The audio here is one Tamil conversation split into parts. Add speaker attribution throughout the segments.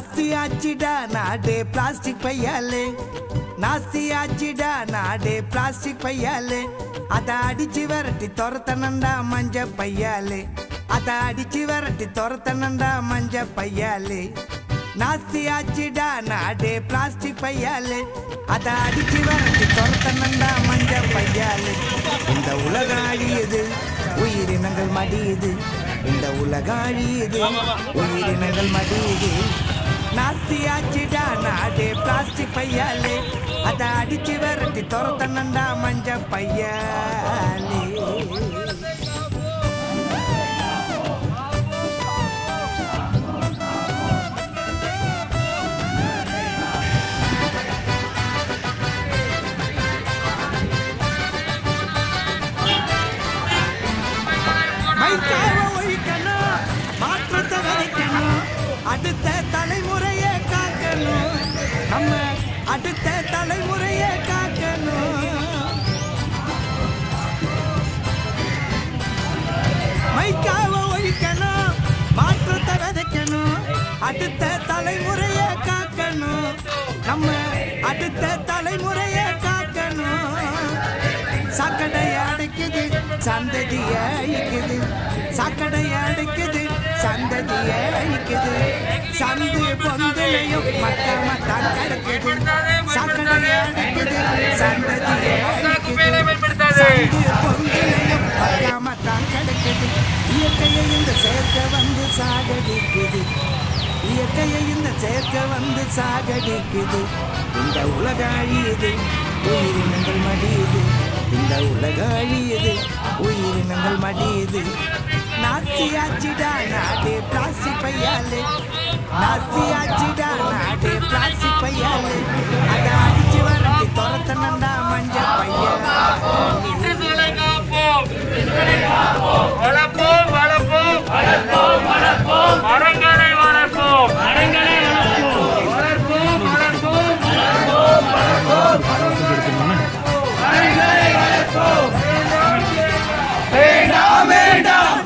Speaker 1: நாஸ்தி ஆச்சிடா நாடே பிளாஸ்டிக் பையாலே நாஸ்தி ஆச்சிடா நாடே பிளாஸ்டிக் பையாலே அத அடிச்சு வரட்டி துரத்தனண்டா மஞ்ச பையாலே அத அடிச்சு வரட்டி துரத்தனண்டா மஞ்ச பையாலே நாஸ்தி ஆச்சிடா நாடே பிளாஸ்டிக் பையாலே அத அடிச்சு வரட்டி துரத்தனண்டா மஞ்ச பையாலே இந்த உலகம் அழியுது உயிரினங்கள் மடியுது இந்த உலகம் அழியுது உயிரினங்கள் மடியுது நாஸ்தி ஆச்சிடா நாடே பிளாஸ்டிக் பையாலே அத அடிச்சு வரட்டி துரத்தனண்டா மஞ்ச பையாலே மாற்றத்தை விதைக்கணும் அடுத்த தலைமுறையை காக்கணும் நம்ம அடுத்த தலைமுறையை காக்கணும் மைக்காவை ஒழிக்கணும் மாற்றத்தை விதைக்கணும் அடுத்த தலைமுறையை காக்கணும் நம்ம அடுத்த தலைமுறையை காக்கணும் சாக்கடையை அடைக்குது சந்ததிய அழிக்குது சாக்கடையை அடைக்குது சந்ததிய அழிக்குது சந்து பொந்தலையும் மட்டமத்தான் கிடக்குது சாக்கடையை அடைக்குது சந்ததிய அழிக்குது சந்து பொந்தலையும் மட்டமத்தான் கிடக்குது இயற்கையை இந்த செயற்கை வந்து சாகடிக்குது இயற்கையை இந்த செயற்கை வந்து சாகடிக்குது இந்த உலக அழியுது உயிரினங்கள் மடியுது இந்த உலக அழியுது உயிரினங்கள் மடியுது நாஸ்தி ஆச்சிடா நாடே பிளாஸ்டிக் பையாலே நாஸ்தி ஆச்சிடா நாடே பிளாஸ்டிக் பையாலே அத அடிச்சு வரட்டி துரத்தனண்டா மஞ்ச பையாலே
Speaker 2: மரங்களை வளர்ப்போம் மரங்களை வளர்ப்போம் வேண்டாம் வேண்டாம்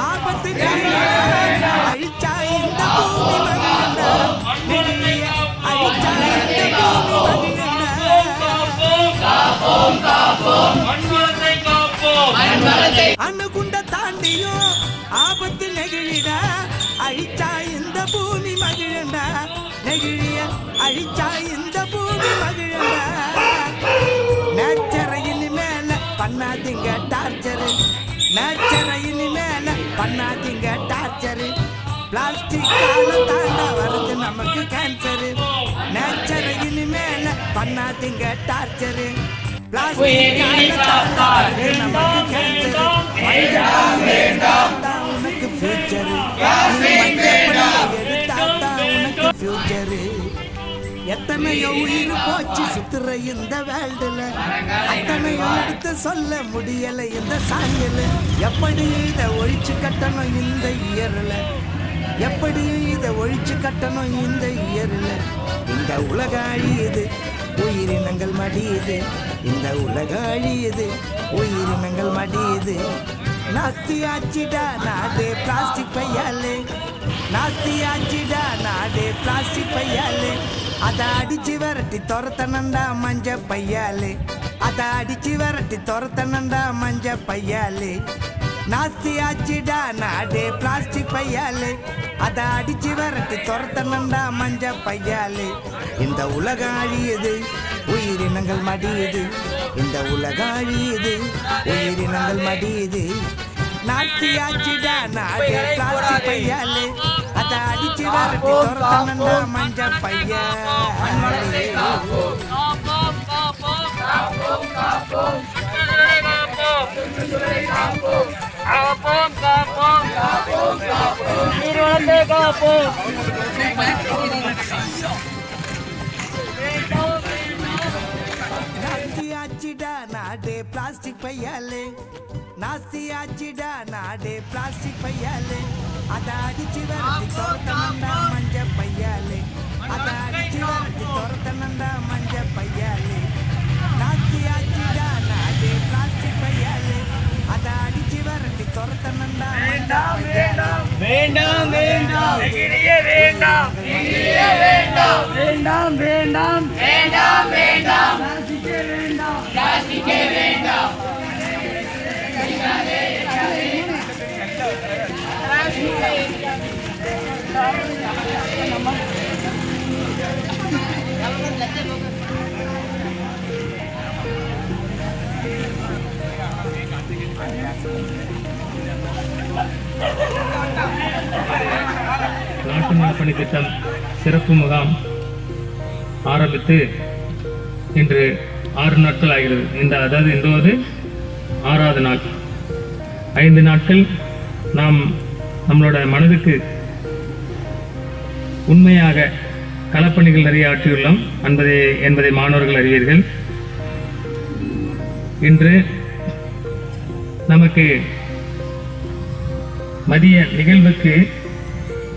Speaker 1: ஆபத்து அழிச்சா இந்த பூமி அழிச்சா இந்த பூமி அணுகுண்ட தாண்டியும் ஆபத்து நெகிழிடா அழிச்சா இந்த பூமி மகிழண்டா நெகிழிய அழிச்சா இந்த பூமி மகிழண்டா நேச்சரை இனிமேல பண்ணாதீங்க டார்ச்சரு நேச்சரை இனிமேல பண்ணாதீங்க டார்ச்சரு பிளாஸ்டிக் தாண்டா வருது நமக்கு கேன்சரு நேச்சரை இனிமேல பண்ணாதீங்க டார்ச்சரு பிளாஸ்டிக் தாண்டா வருது நமக்கு கேன்சரு உனக்கு ஃபியூச்சரு எடுத்தாத்தா உனக்கு ஃபியூச்சரு எத்தனையோ உயிர் போச்சு சுத்துற இந்த வேல்டுல அத்தனையோ எடுத்து சொல்ல முடியல இந்த சாங்கில எப்படி இதை ஒழிச்சு கட்டணும் இந்த இயர்ல எப்படி இதை ஒழிச்சு கட்டணும் இந்த இயர்ல இந்த உலக அழியுது உயிரினங்கள் மடியுது இந்த உலக அழியுது உயிரினங்கள் மடியுது நாஸ்தி ஆச்சிடா நாடே பிளாஸ்டிக் பையாலே நாஸ்தி ஆச்சிடா நாடே பிளாஸ்டிக் பையாலே அத அடிச்சு வரட்டி துரத்தனண்டா மஞ்ச பையாலே அத அடிச்சு வரட்டி துரத்தனண்டா மஞ்ச பையாலே நாஸ்தி ஆச்சிடா நாடே பிளாஸ்டிக் பையாலே அத அடிச்சு வரட்டி துரத்தனண்டா மஞ்ச பையாலே இந்த உலகம் அழியுது உயிரினங்கள் மடியுது இந்த உலகம் அழியுது உயிரினங்கள் மடியுது நாஸ்தி ஆச்சிடா நாடே பிளாஸ்டிக் பையாலே அத அடிச்சு வரட்டி துரத்தனண்டா மஞ்ச பையாலே நாஸ்தி ஆச்சிடா நாடே பிளாஸ்டிக் பையாலே நாஸ்தி ஆச்சிடா நாடே பிளாஸ்டிக் பையாலே அத அடிச்சு வரட்டி துரத்தனண்டா மஞ்ச பையாலே அத அடிச்சு வரட்டி துரத்தனண்டா மஞ்ச பையாலே நாஸ்தி ஆச்சிடா நாடே பிளாஸ்டிக் பையாலே அத அடிச்சு வரட்டி துரத்தனண்டா மஞ்ச பையாலே
Speaker 2: வேண்டாம் வேண்டாம் வேண்டாம் வேண்டாம் வேண்டாம் வேண்டாம் வேண்டாம் பிளாஸ்டிக்கே வேண்டாம்
Speaker 3: நாட்டு நலப்பணி திட்டம் சிறப்பு முகாம் ஆரம்பித்து இன்று 6 நாட்கள் ஆகிறது. அதாவது இன்று 6வது நாள். 5 நாட்கள் நாம் நம்மளோட மனதுக்கு உண்மையாக களப்பணிகள் நிறைய ஆற்றியுள்ளோம் என்பதை மாணவர்கள் அறிவீர்கள். இன்று நமக்கு மதிய நிகழ்வுக்கு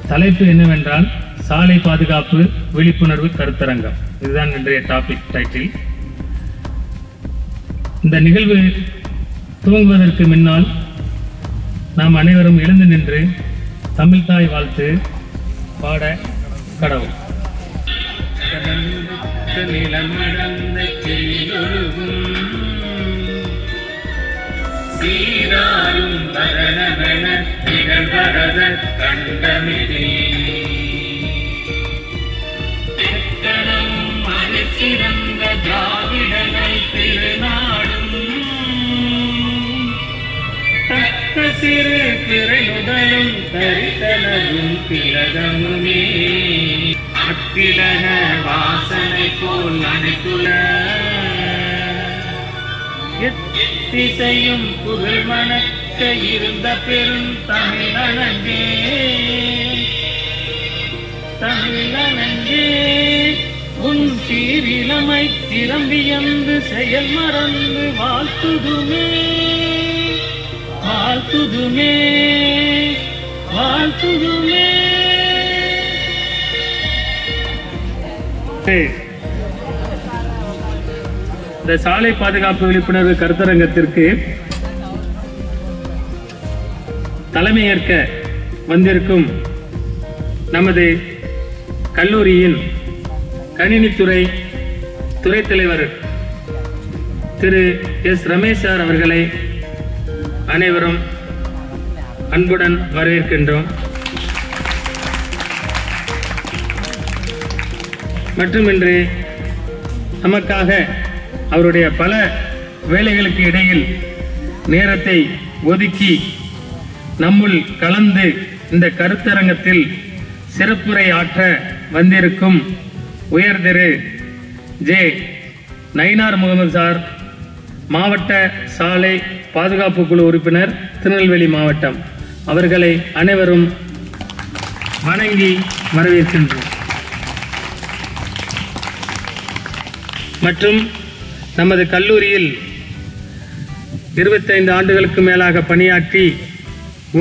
Speaker 3: தலைப்பு என்னவென்றால் சாலை பாதுகாப்பு விழிப்புணர்வு கருத்தரங்கம். இதுதான் இன்றைய டாபிக் டைட்டில். இந்த நிகழ்வு துவங்குவதற்கு முன்னால் நாம் அனைவரும் எழுந்து நின்று தமிழ் தாய் வாழ்த்து பாட கடவுள். சீராரும் வரணவன நிகழ்வரத கண்டமிழே சிறந்த திராவிடர்கள் திருநாடும் தக்க சிறு பிறையுடலும் தரித்தனதும் திலகமுமே அத்திலக வாசனை போல் அனைத்துல எத்திசையும் புகழ் மணக்க இருந்த பெரும் தமிழனங்கே தமிழனங்கே உன் சீரிலமை திறம்பியந்து செயல் மறந்து வாழ்த்துதுமே வாழ்த்துதுமே வாழ்த்துதுமே. இந்த சாலை பாதுகாப்பு விழிப்புணர்வு கருத்தரங்கத்திற்கு தலைமையேற்க வந்திருக்கும் நமது கல்லூரியின் கணினித்துறை துறை தலைவர் திரு எஸ் ரமேஷ் சார் அவர்களை அனைவரும் அன்புடன் வரவேற்கின்றோம். மற்றும் இன்று நமக்காக அவருடைய பல வேலைகளுக்கு இடையில் நேரத்தை ஒதுக்கி நம்முள் கலந்து இந்த கருத்தரங்கத்தில் சிறப்புரை ஆற்ற வந்திருக்கும் உயர் திரு ஜே நயினார் முகமது சார், மாவட்ட சாலை பாதுகாப்பு குழு உறுப்பினர், திருநெல்வேலி மாவட்டம், அவர்களை அனைவரும் வணங்கி வரவேற்கின்றோம். மற்றும் நமது கல்லூரியில் 25 ஆண்டுகளுக்கு மேலாக பணியாற்றி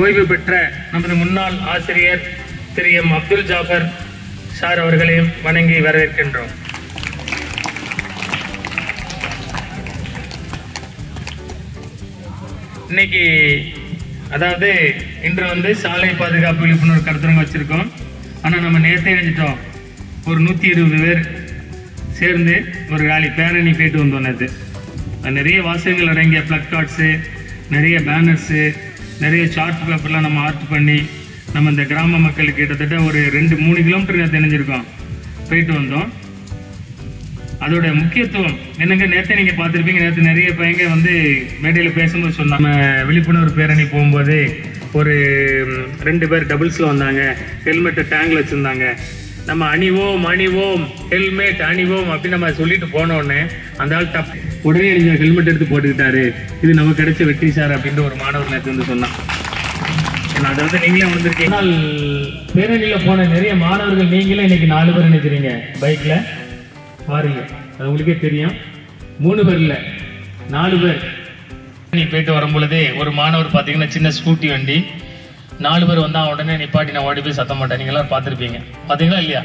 Speaker 3: ஓய்வு பெற்ற நமது முன்னாள் ஆசிரியர் திரு எம் அப்துல் ஜாஃபர் சார் அவர்களையும் வணங்கி வரவேற்கின்றோம். இன்னைக்கு அதாவது இன்று சாலை பாதுகாப்பு விழிப்புணர்வு கருத்தரங்கம் வச்சிருக்கோம். ஆனால் நம்ம நேரத்தை நினைச்சிட்டோம், ஒரு 120 பேர் சேர்ந்து ஒரு ராலி பேரணி போயிட்டு வந்தோம். நேற்று நிறைய வாசகங்கள் அடங்கிய பிளக் கார்ட்ஸு, நிறைய பேனர்ஸு, நிறைய சார்ட் பேப்பர்லாம் நம்ம ஆர்ட் பண்ணி நம்ம இந்த கிராம மக்களுக்கு கிட்டத்தட்ட ஒரு 2-3 கிலோமீட்டர் நேற்று நினைஞ்சிருக்கோம், போயிட்டு வந்தோம். அதோட முக்கியத்துவம் என்னங்க, நேற்று நீங்கள் பார்த்துருப்பீங்க, நேற்று நிறைய பையங்க மேடையில் பேசும்போது சொன்னாங்க, விழிப்புணர்வு பேரணி போகும்போது ஒரு 2 பேர் டபுள்ஸில் வந்தாங்க, ஹெல்மெட்டை டேங்கில் வச்சுருந்தாங்க. நம்ம அணிவோம் ஹெல்மெட் அணிவோம் அப்படின்னு நம்ம சொல்லிட்டு போனோடனே அந்த ஆள் உடனே நீங்கள் ஹெல்மெட் எடுத்து போட்டுக்கிட்டாரு, இது நமக்கு கிடைச்ச வெற்றி சார் அப்படின்ட்டு ஒரு மாணவர் நேற்று சொன்னான். அதை நீங்களே வந்திருக்கீங்க. பேரணியில் போன நிறைய மாணவர்கள் நீங்களே இன்னைக்கு 4 பேர் நினைக்கிறீங்க பைக்கில் பாருங்க, அது உங்களுக்கே தெரியும். 3 பேர் இல்லை, 4 பேர். நீ போயிட்டு வரும்பொழுதே ஒரு மாணவர் பார்த்தீங்கன்னா சின்ன ஸ்கூட்டி வண்டி, 4 பேர் வந்தால் உடனே நிப்பாட்டி நான் ஓடி போய் சத்தம் மாட்டேன். நீங்கள் எல்லாரும் பார்த்துருப்பீங்க, பார்த்தீங்களா இல்லையா?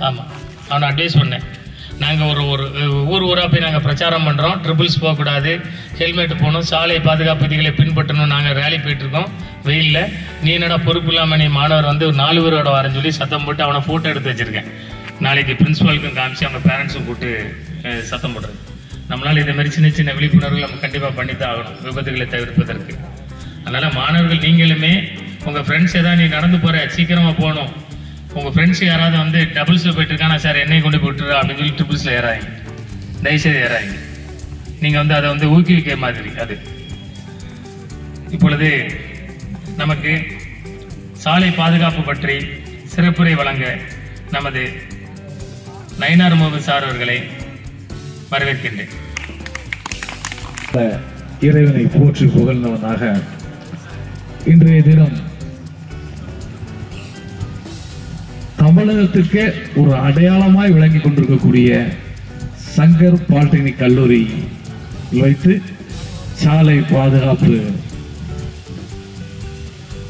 Speaker 3: ஆமாம், அவனை அட்வைஸ் பண்ணேன். நாங்கள் ஒரு ஊராக போய் நாங்கள் பிரச்சாரம் பண்ணுறோம், ட்ரிபிள்ஸ் போகக்கூடாது, ஹெல்மெட் போகணும், சாலை பாதுகாப்பு விதிகளை பின்பற்றணும், நாங்கள் ரேலி போயிட்டுருக்கோம் வெயிலில். நீ என்னடா பொறுப்பு இல்லாமல் நீ மாணவர் ஒரு 4 பேரோட வரேன்னு சொல்லி சத்தம் போட்டு அவனை ஃபோட்டோ எடுத்து வச்சுருக்கேன். நாளைக்கு பிரின்ஸிபாலுக்கும் காமிச்சு அவங்க பேரண்ட்ஸும் கூப்பிட்டு சத்தம் போடுறது. நம்மளால் இந்த மாதிரி சின்ன சின்ன விழிப்புணர்வுகள் நம்ம கண்டிப்பாக பண்ணித்தான் ஆகணும் விபத்துகளை தவிர்ப்பதற்கு. அதனால் மாணவர்கள் நீங்களுமே உங்கள் ஃப்ரெண்ட்ஸ் ஏதாவது நீ நடந்து போகிற சீக்கிரமாக போகணும், உங்கள் ஃப்ரெண்ட்ஸ் யாராவது வந்து டபுள்ஸில் போயிட்டு இருக்கானா சார் என்னை கொண்டு போட்டுரு அப்படின்னு சொல்லி ட்ரிபிள்ஸில் ஏறாங்க, தயவுசெய்து ஏறாங்க. நீங்கள் வந்து அதை வந்து ஊக்குவிக்க மாதிரி. அது இப்பொழுது நமக்கு சாலை பாதுகாப்பு பற்றி சிறப்புரை வழங்க நமது நயினார் முகமது சார் அவர்களை வரவேற்கின்றேன்.
Speaker 4: இறைவனை போற்றி புகழ்ந்தவனாக இன்றைய தினம் தமிழகத்துக்கு ஒரு அடையாளமாய் விளங்கி கொண்டிருக்கக்கூடிய சங்கர் பாலிடெக்னிக் கல்லூரி வைத்து சாலை பாதுகாப்பு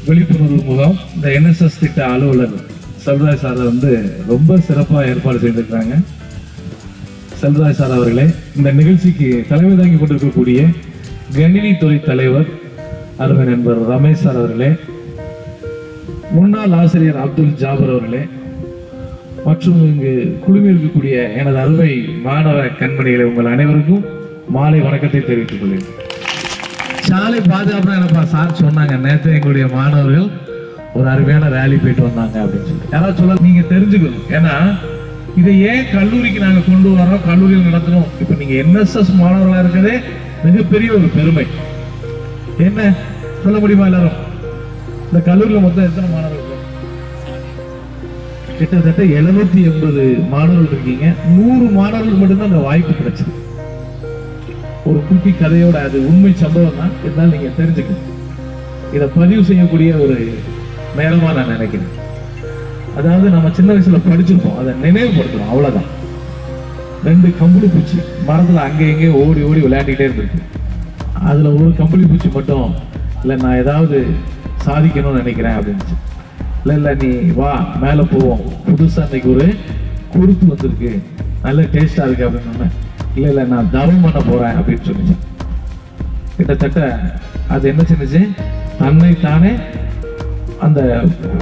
Speaker 4: விழிப்புணர்வு முகாம் இந்த NSS திட்ட அலுவலர் செல்வராஜ் சார் வந்து ரொம்ப சிறப்பாக ஏற்பாடு செய்திருக்காங்க. செல்வராஜ் சார் அவர்களே, இந்த நிகழ்ச்சிக்கு தலைமை தாங்கி கொண்டிருக்கக்கூடிய கணினி துறை தலைவர் அருமை நண்பர் ரமேஷ் சார் அவர்களே, முன்னாள் ஆசிரியர் அப்துல் ஜாபர் அவர்களே, மற்றும் இங்கு குழுமி இருக்கக்கூடிய எனது அருமை மாணவ கண்மணிகளை உங்கள் அனைவருக்கும் மாலை வணக்கத்தை தெரிவித்துக் கொள்கிறேன். சாலை பாதுகாப்பு என்னப்பா சார் சொன்னாங்க, நேற்று எங்களுடைய மாணவர்கள் ஒரு அருமையான ரேலி போயிட்டு வந்தாங்க அப்படின்னு சொல்லி யாராவது சொல்ல நீங்க தெரிஞ்சுக்கணும். ஏன்னா இதை ஏன் கல்லூரிக்கு நாங்க கொண்டு வரோம், கல்லூரியில் நடத்தணும். இப்ப நீங்க NSS மாணவர்களா இருக்கிறதே மிகப்பெரிய ஒரு பெருமை. என்ன சொல்ல முடியுமா எல்லாரும்? இந்த கல்லூரியில் மொத்தம் எத்தனை மாணவர்கள்? கிட்டத்தட்ட 780 மாணவர்கள் இருக்கீங்க. 100 மாணவர்கள் மட்டும்தான் அந்த வாய்ப்பு கிடைச்சது. ஒரு குட்டி கதையோட அது உண்மை சம்பவம் தான், இருந்தாலும் நீங்க தெரிஞ்சுக்கணும். இதை பதிவு செய்யக்கூடிய ஒரு நேரமா நான் நினைக்கிறேன். அதாவது நம்ம சின்ன வயசுல படிச்சிருப்போம், அதை நினைவுபடுத்தணும், அவ்வளவுதான். 2 கம்பளி பூச்சி மரத்துல அங்கே எங்கே ஓடி ஓடி விளையாடிக்கிட்டே இருந்திருக்கு. அதுல ஒரு கம்பளி பூச்சி மட்டும் இல்லை நான் ஏதாவது சாதிக்கணும்னு நினைக்கிறேன் அப்படின்னு. இல்லை நீ வா மேலே போவோம், புதுசா இன்னைக்கு ஒரு குருத்து வந்திருக்கு, நல்ல டேஸ்டா இருக்கு அப்படின்னு. இல்லை நான் தவம் பண்ண போறேன் அப்படின்னு சொல்லிச்சு. கிட்டத்தட்ட அது என்ன செஞ்சுச்சு, தன்னை தானே அந்த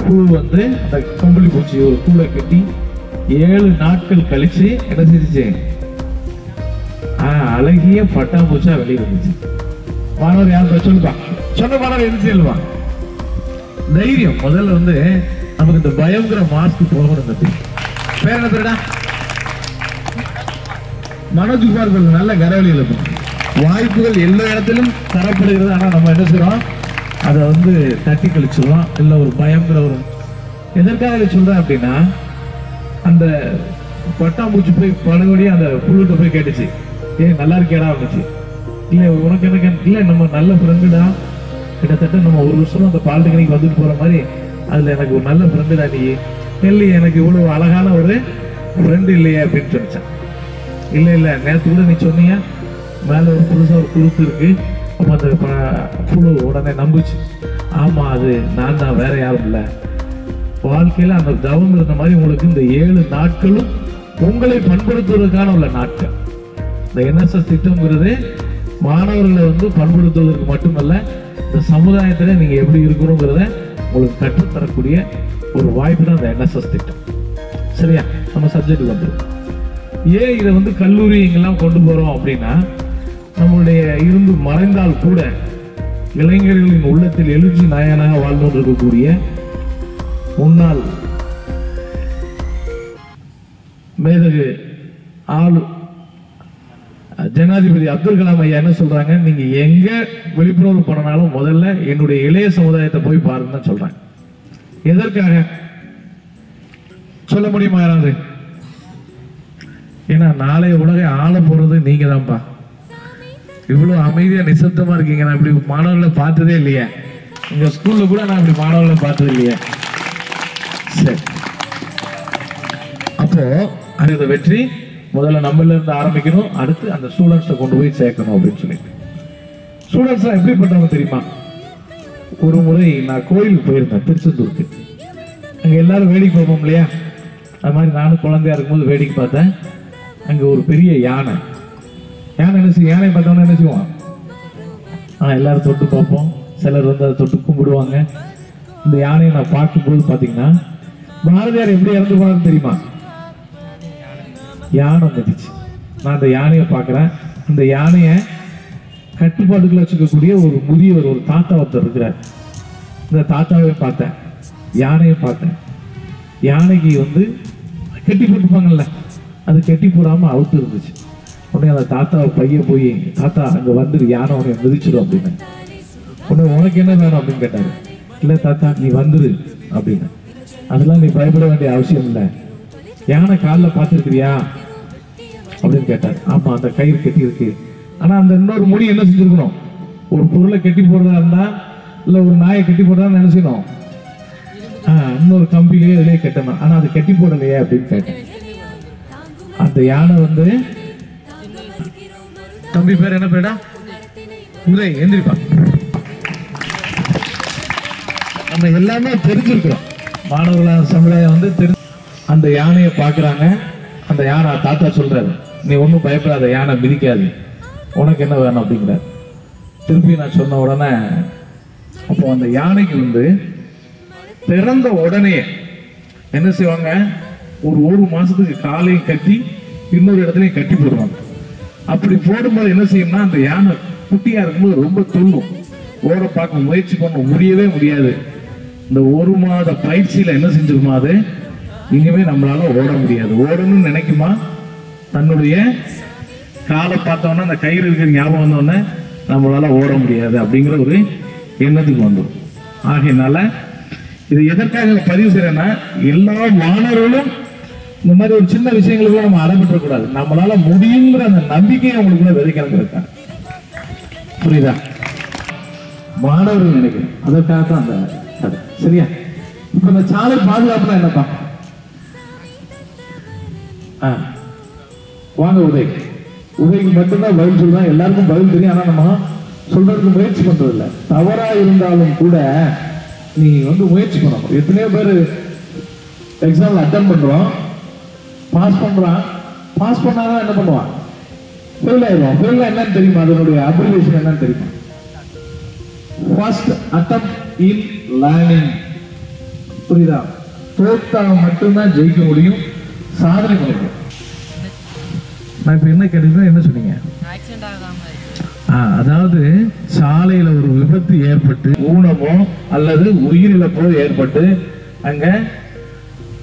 Speaker 4: புழு வந்து அந்த கம்பளி பூச்சி ஒரு கூடை கட்டி 7 நாட்கள் கழிச்சு என்ன செஞ்சிச்சு, அழகிய பட்டாம்பூச்சா வெளியே வந்துச்சு. மாணவர் யாரும் சொல்லுப்பா, சொன்ன மாணவர் எது சொல்லுவா? தைரியம். முதல்ல வந்து நமக்கு இந்த பயங்கர மாஸ்க் போகணும். பேர் என்ன பேருடா? மனோஜ்குமார். நல்ல கரவழியில் இருக்கும். வாய்ப்புகள் எல்லா இடத்திலும் தரப்படுகிறது. ஆனா நம்ம என்ன செய்யறோம், அதை வந்து தட்டி கழிச்சிடலாம். இல்லை ஒரு பயங்கர ஒரு எதற்காக சொல்றேன் அப்படின்னா, அந்த பட்டாம்பூச்சி போய் பழகொடி அந்த புழுட்ட போய் கேட்டுச்சு, நல்லா இருக்கேடா வந்துச்சு. இல்லை உனக்கு எனக்கு இல்லை நம்ம நல்ல ஃப்ரெண்டுடா, கிட்டத்தட்ட நம்ம ஒரு வருஷம் அந்த பாலிடெக்னிக் வந்துட்டு போற மாதிரி அதுல எனக்கு ஒரு நல்ல ஃப்ரெண்டுடா, நீ இல்லை எனக்கு இவ்வளவு அழகான ஒரு ஃப்ரெண்டு இல்லையே அப்படின்னு சொன்னான். இல்லை நேற்று கூட நீ சொன்னீங்க மேல ஒரு புதுசா ஒரு குழுத்து இருக்கு. அப்ப அந்த புழு உடனே நம்புச்சு, ஆமா அது நான் தான், வேற யாரும் இல்லை. வாழ்க்கையில அந்த தவம் இருந்த மாதிரி உங்களுக்கு இந்த 7 நாட்களும் உங்களை பண்படுத்துவதற்கான உள்ள நாட்கள். இந்த NSS திட்டம்ங்கிறது மாணவர்களை வந்து பண்படுத்துவதற்கு மட்டுமல்ல, இந்த சமுதாயத்துல நீங்க எப்படி இருக்கணுங்கிறத உங்களுக்கு கற்றுத்தரக்கூடிய ஒரு வாய்ப்பு தான் இந்த NSS திட்டம். சரியா? நம்ம சப்ஜெக்ட் வந்து ஏன் இதை வந்து கல்லூரி இங்கெல்லாம் கொண்டு போறோம் அப்படின்னா, நம்மளுடைய இருந்து மறைந்தால் கூட இளைஞர்களின் உள்ளத்தில் எழுச்சி நாயனாக வாழ்ந்து இருக்கக்கூடிய முன்னாள் மேதகு ஜனாதிபதி அப்துல் கலாம் ஐயா என்ன சொல்றாங்க, நீங்க எங்க விழிப்புணர்வு பண்ணனாலும் முதல்ல என்னுடைய இளைய சமுதாயத்தை போய் பாருங்கன்னு சொல்றாங்க. எதற்காக சொல்ல முடியுமா யாராவது? ஏன்னா நாளைய உலகை ஆள போறது நீங்க தான்ப்பா. இவ்வளவு அமைதியா நிசப்தமா இருக்கீங்க. நான் இப்படி மாணவர்களை பார்த்ததே இல்லையே, உங்க ஸ்கூல்ல கூட நான் இப்படி மாணவர்களை பார்த்தது இல்லையே. சரி, அப்போ அந்த வெற்றி முதல்ல நம்மள இருந்து ஆரம்பிக்கணும், அடுத்து அந்த ஸ்டூடெண்ட்ஸை கொண்டு போய் சேர்க்கணும் அப்படின்னு சொல்லிட்டு. ஸ்டூடெண்ட்ஸ் எப்படிப்பட்டவங்க தெரியுமா? ஒரு முறை நான் கோயிலுக்கு போயிருந்தேன், திருச்செந்தூருக்கு. அங்க எல்லாரும் வேடிக்கை பார்ப்போம் இல்லையா, அது மாதிரி நானும் குழந்தையா இருக்கும்போது வேடிக்கை பார்த்தேன். அங்க ஒரு பெரிய யானை என்ன செய்யும், யானை பார்த்தோம்னா என்ன செய்வோம், எல்லாரும் தொட்டு பார்ப்போம், சிலர் வந்து அதை தொட்டு கும்பிடுவாங்க. இந்த யானையை நான் பார்க்கும்போது பார்த்தீங்கன்னா பாரதியார் எப்படி இறந்து போனான்னு தெரியுமா? யானை மிதிச்சு. நான் அந்த யானையை பார்க்குறேன். அந்த யானையை கட்டுப்பாடுகளை வச்சுக்கக்கூடிய ஒரு முதியவர், ஒரு தாத்தா ஒருத்தர் இருக்கிறார். இந்த தாத்தாவை பார்த்தேன், யானையை பார்த்தேன். யானைக்கு வந்து கட்டி போட்டுப்பாங்கல்ல, அது கட்டி போடாமல் அவுத்து இருந்துச்சு. உடனே அந்த தாத்தாவை பைய போய், தாத்தா அங்கே வந்துடு, யானை உடனே மிதிச்சிடும் அப்படின்னு. உடனே உனக்கு என்ன வேணும் அப்படின்னு கேட்டாரு. இல்லை தாத்தா நீ வந்துடு அப்படின்னு. அதெல்லாம் நீ பயப்பட வேண்டிய அவசியம் இல்லை, யானை காலில் பார்த்துருக்கிறியா அப்படின்னு கேட்டார். ஆமா அந்த கயிறு கட்டி இருக்கு. ஆனா அந்த இன்னொரு முடி என்ன செஞ்சிருக்கணும், ஒரு பொருளை கட்டி போடுறதா இருந்தா இல்ல ஒரு நாயை கட்டி போடுறதா நினைச்சணும், இன்னொரு கம்பிலேயே இதுலயே கட்டணும். ஆனா அது கட்டி போடலையே அப்படின்னு கேட்டேன். அந்த யானை வந்து, தம்பி பேர் என்ன பேடா, உதய், எந்திரிப்பா. நம்ம எல்லாமே தெரிஞ்சிருக்கிறோம், மாணவர்களான சமுதாயம் வந்து அந்த யானையை பாக்குறாங்க. அந்த யானை தாத்தா சொல்றாரு, நீ ஒன்றும் பயப்படாத, யானை மிதிக்காது, உனக்கு என்ன வேணும் அப்படிங்கிறார். திருப்பி நான் சொன்ன உடனே அப்போ அந்த யானைக்கு வந்து பிறந்த உடனே என்ன செய்வாங்க, ஒரு மாசத்துக்கு காலையும் கட்டி இன்னொரு இடத்துலையும் கட்டி போடுவாங்க. அப்படி போடும்போது என்ன செய்யும்னா, அந்த யானை குட்டியா இருக்கும்போது ரொம்ப துள்ளும், ஓட பார்க்க முயற்சி பண்ண முடியவே முடியாது. இந்த 1 மாத பயிற்சியில என்ன செஞ்சிருமா, அது இனிமே நம்மளால ஓட முடியாது. ஓடணும்னு நினைக்குமா, தன்னுடைய காலை பார்த்தோன்னா அந்த கயிறு இருக்கிற ஞாபகம் வந்தோடனே நம்மளால ஓட முடியாது அப்படிங்கிற ஒரு எண்ணத்துக்கு வந்துடும். ஆகையினால இது எதற்காக பதிவு செய்யறேன்னா, எல்லா மாணவர்களும் இந்த மாதிரி ஒரு சின்ன விஷயங்களுக்குள்ள நம்ம அறப்பற்ற கூடாது, நம்மளால முடியுங்கிற அந்த நம்பிக்கையை அவங்களுக்குள்ள விதைக்கிறது இருக்காங்க. புரியுதா? மாணவர்கள் நினைக்கிறேன், அதற்காகத்தான் அந்த கதை. சரியா? இப்ப இந்த சாலை பாதுகாப்புனா என்னப்பா? வாங்க உதய், உதய்க்கு மட்டும்தான் பதில் சொல்லுதான், எல்லாருக்கும் பதில் தெரியும். ஆனா நம்ம சொல்றதுக்கு முயற்சி பண்றது இல்லை. தவறா இருந்தாலும் கூட நீ வந்து முயற்சி பண்ணணும். எத்தனையோ பேர் எக்ஸாம்ல அட்டன் பண்றோம், பாஸ் பண்றான், பாஸ் பண்ணாதான் என்ன பண்ணுவான், ஃபெயில் ஆயிடும். ஃபெயில் என்னன்னு தெரியுமா, அதனுடைய அப்ரிவேஷன் என்னன்னு தெரியுமா? ஃபர்ஸ்ட் அட்டெம்ப்ட் இன் லேர்னிங். புரியுதா? தோத்தா மட்டும்தான் ஜெயிக்க முடியும், சாதனை பண்ண முடியும். நான் இப்ப என்ன கேட்டீங்கன்னா என்ன சொன்னீங்க, அதாவது சாலையில ஒரு விபத்து ஏற்பட்டு ஊனமோ அல்லது உயிரிழப்போ ஏற்பட்டு அங்க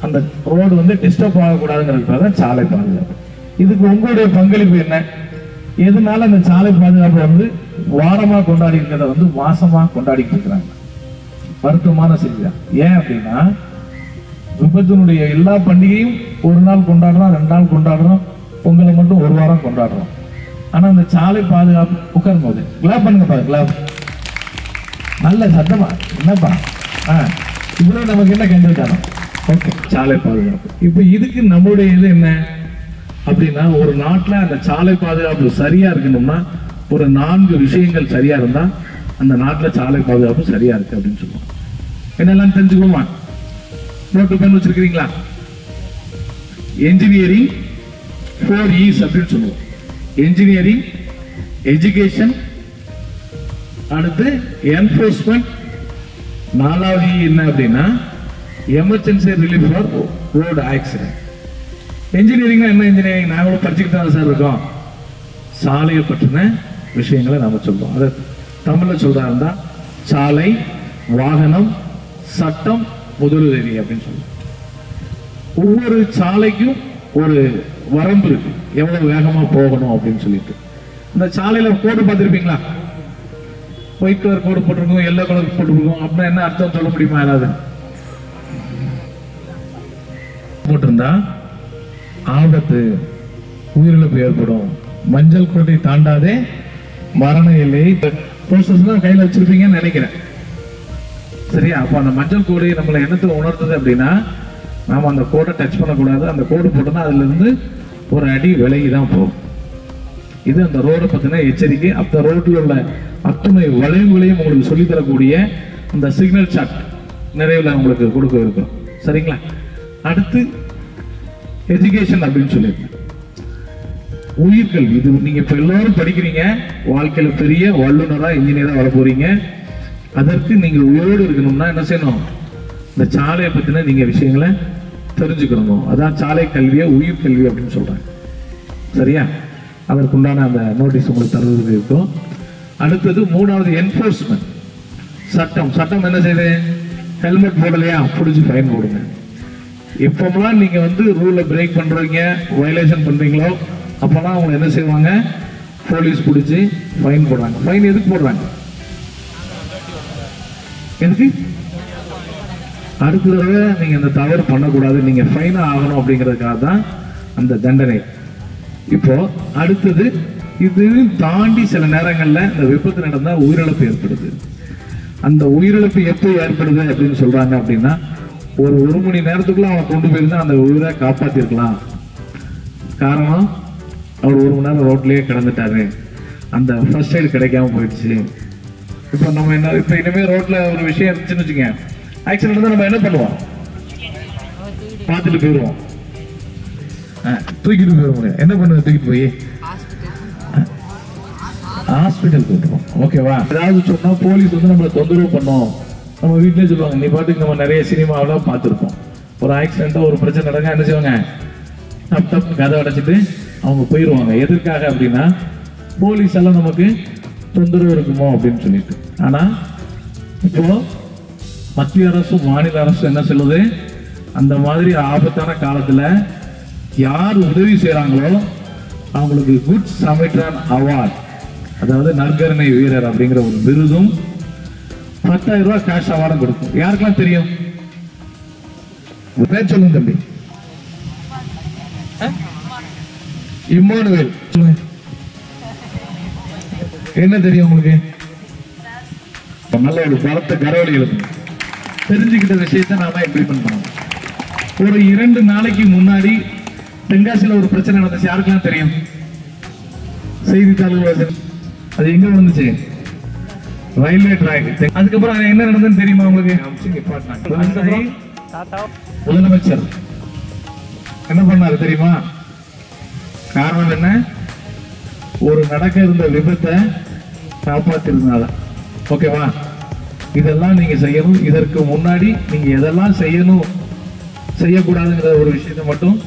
Speaker 4: அந்த ரோடு வந்து டிஸ்டர்ப் ஆகக்கூடாதுங்கிறதுக்காக சாலை பாதுகாப்பு. இதுக்கு உங்களுடைய பங்களிப்பு என்ன? எதனால அந்த சாலை பாதுகாப்பு வந்து வாரமா கொண்டாடி இருக்கிறத வந்து மாசமா கொண்டாடிட்டு இருக்கிறாங்க. வருத்தமான செய்திதான். ஏன் அப்படின்னா, விபத்தினுடைய எல்லா பண்டிகையும் ஒரு நாள் கொண்டாடுறோம், 2 நாள் கொண்டாடுறோம், பொங்கலை மட்டும் 1 வாரம் கொண்டாடுறோம். ஆனா அந்த சாலை பாதுகாப்பு உட்காரும் போது கிளாப் பண்ணுங்கப்பா, கிளாப் நல்ல சத்தமா என்னப்பா, இவ்வளவு நமக்கு என்ன கண்டிப்பான ஓகே சாலை பாதுகாப்பு. இப்ப இதுக்கு நம்மளுடைய இது என்ன அப்படின்னா, ஒரு நாட்டுல அந்த சாலை பாதுகாப்பு சரியா இருக்கணும்னா ஒரு 4 விஷயங்கள் சரியா இருந்தா அந்த நாட்டுல சாலை பாதுகாப்பு சரியா இருக்கு அப்படின்னு சொல்லுவோம். என்னெல்லாம் தெரிஞ்சுக்கோமா? நோட்டு பென் வச்சிருக்கீங்களா? என்ஜினியரிங் 4 E's அப்படின்னு சொல்லுவோம். என்ஜினியரிங், எஜுகேஷன், அடுத்து என்ஃபோர்ஸ்மெண்ட், 4வது என்ன அப்படின்னா emergency relief for road accident. என்ஜினியரிங்னா என்ன? இன்ஜினியரிங் நாங்களும் படிச்சுக்கிட்டு தான் சார் இருக்கோம். சாலையை பற்றின விஷயங்களை நாம சொல்றோம். அதை தமிழ்ல சொல்றா இருந்தா சாலை, வாகனம், சட்டம், முதலுதவி அப்படின்னு சொல்லுவோம். ஒவ்வொரு சாலைக்கும் ஒரு வரம்பு இருக்கு, எவ்வளவு வேகமா போகணும் அப்படின்னு சொல்லிட்டு. இந்த சாலையில கோடு பார்த்திருப்பீங்களா? ஒயிட் கலர் கோடு போட்டிருக்கோம், எல்லோ கலர் போட்டிருக்கோம். அப்படின்னா என்ன அர்த்தம் சொல்ல முடியுமா? யாராவது போட்டிருந்தா ஆபத்து, உயிரிழப்பு ஏற்படும், மஞ்சள் கோட்டை தாண்டாதே மரண எல்லை ப்ரோசஸ் தான் கையில வச்சிருப்பீங்கன்னு நினைக்கிறேன். சரியா? அப்ப அந்த மஞ்சள் கோடு நம்மளை என்னத்துல உணர்த்துது அப்படின்னா, நாம அந்த கோடை டச் பண்ணக்கூடாது. அந்த கோடு போட்டோம்னா அதுல இருந்து ஒரு அடி விலகி தான் போகும். இது அந்த ரோடை பத்தின எச்சரிக்கை. அந்த ரோட்டில் உள்ள அத்துணை வளைவுகளையும் உங்களுக்கு சொல்லித்தரக்கூடிய அந்த சிக்னல் சார்ட் நிறைவில் உங்களுக்கு கொடுக்க இருக்கும். சரிங்களா? அடுத்து எஜுகேஷன் அப்படின்னு சொல்லியிருக்கேன். உயிர்கல்வி. இது நீங்க இப்ப எல்லாரும் படிக்கிறீங்க, வாழ்க்கையில பெரிய வல்லுநரா இன்ஜினியரா வர போறீங்க. அதற்கு நீங்க உயிரோடு இருக்கணும்னா என்ன செய்யணும்? இந்த சாலையை பத்தின நீங்க விஷயங்களை தெரிஞ்சுக்கணும். அதான் சாலை கல்வியை உயிர் கல்வி அப்படின்னு சொல்றாங்க. சரியா? அதற்குண்டான அந்த நோட்டீஸ் உங்களுக்கு தருவதற்கு இருக்கும். அடுத்தது 3வது என்ஃபோர்ஸ்மெண்ட். சட்டம் என்ன செய்யுது? ஹெல்மெட் போடலையா, பிடிச்சி ஃபைன் போடுங்க. எப்போலாம் நீங்க ரூலை பிரேக் பண்றீங்க, வயலேஷன் பண்றீங்களோ அப்போலாம் அவங்க என்ன செய்வாங்க? போலீஸ் பிடிச்சி ஃபைன் போடுறாங்க. ஃபைன் எதுக்கு போடுறாங்க? எதுக்கு? அடுத்த தடவை நீங்க இந்த தவறு பண்ணக்கூடாது, நீங்க ஃபைன் ஆகணும் அப்படிங்கிறதுக்காக தான் அந்த தண்டனை. இப்போ அடுத்தது இது தாண்டி சில நேரங்கள்ல இந்த விபத்து நடந்தா உயிரிழப்பு ஏற்படுது. அந்த உயிரிழப்பு எப்போ ஏற்படுது அப்படின்னு சொல்றாங்க அப்படின்னா, ஒரு மணி நேரத்துக்குள்ள அவனை கொண்டு போயிருந்தா அந்த உயிரை காப்பாத்திருக்கலாம். காரணம், அவர் 1 மணி நேரம் ரோட்லயே கிடந்துட்டாரு, அந்த ஃபர்ஸ்ட் எய்ட் கிடைக்காம போயிடுச்சு. இப்போ நம்ம என்ன, இப்போ இனிமே ரோட்ல ஒரு விஷயம் இருந்துச்சுன்னு வச்சுங்க, ஆக்சிடென்ட் இருந்தா நம்ம என்ன பண்ணுவோம்? பார்த்துட்டு போயிடுவோம், தூக்கிட்டு போயிடுவோம். என்ன பண்ணுவோம்? தூக்கிட்டு போய் ஹாஸ்பிட்டல் போட்டுருவோம். ஓகேவா? ஏதாவது சொன்னா போலீஸ் நம்மளை தொந்தரவு பண்ணோம். நம்ம வீட்டிலே சொல்லுவாங்க, நீ பாட்டுக்கு நம்ம நிறைய சினிமாவெல்லாம் பார்த்துருப்போம். ஒரு ஆக்சிடென்ட்டோ ஒரு பிரச்சனை நடக்க என்ன செய்வாங்க? டப் கதை அடைச்சிட்டு அவங்க போயிடுவாங்க. எதற்காக அப்படின்னா, போலீஸ் எல்லாம் நமக்கு தொந்தரவு இருக்குமோ அப்படின்னு சொல்லிட்டு. ஆனா இப்போ மத்திய அரசும் மாநில அரசும் என்ன சொல்லுது? அந்த மாதிரி ஆபத்தான காலத்துல யார் உதவி செய்யறாங்களோ அவங்களுக்கு குட் சமைட்ரான் அவார்ட், அதாவது நற்கருணை வீரர் அப்படிங்கிற ஒரு விருதும் 10,000 ரூபாய் கேஷ் அவார்டும் கொடுக்கும். யாருக்கெல்லாம் தெரியும்? பேர் சொல்லுங்க தம்பி. இம்மானுவேல். என்ன தெரியும் உங்களுக்கு? நல்ல ஒரு பலத்த கரவழி எழுதுங்க. தெரிஞ்சுக்கிட்ட விஷயத்தை நாம இம்ப்ளிமெண்ட் பண்ணணும். ஒரு 2 நாளைக்கு முன்னாடி தென்காசியில ஒரு பிரச்சனை நடந்துச்சு. யாருக்கெல்லாம் தெரியும்? செய்தித்தாள்கள். அது எங்க வந்துச்சு? Railway track. அதுக்கப்புறம் என்ன நடந்ததுன்னு தெரியுமா உங்களுக்கு? முதலமைச்சர் என்ன பண்ணாரு தெரியுமா? காரணம் என்ன? ஒரு நடக்க இருந்த விபத்தை காப்பாத்திருந்தால. ஓகேவா? இதெல்லாம் நீங்க செய்யணும். இதற்கு முன்னாடி நீங்க எதெல்லாம் செய்யணும் செய்யக்கூடாதுங்கிற ஒரு விஷயத்தை மட்டும்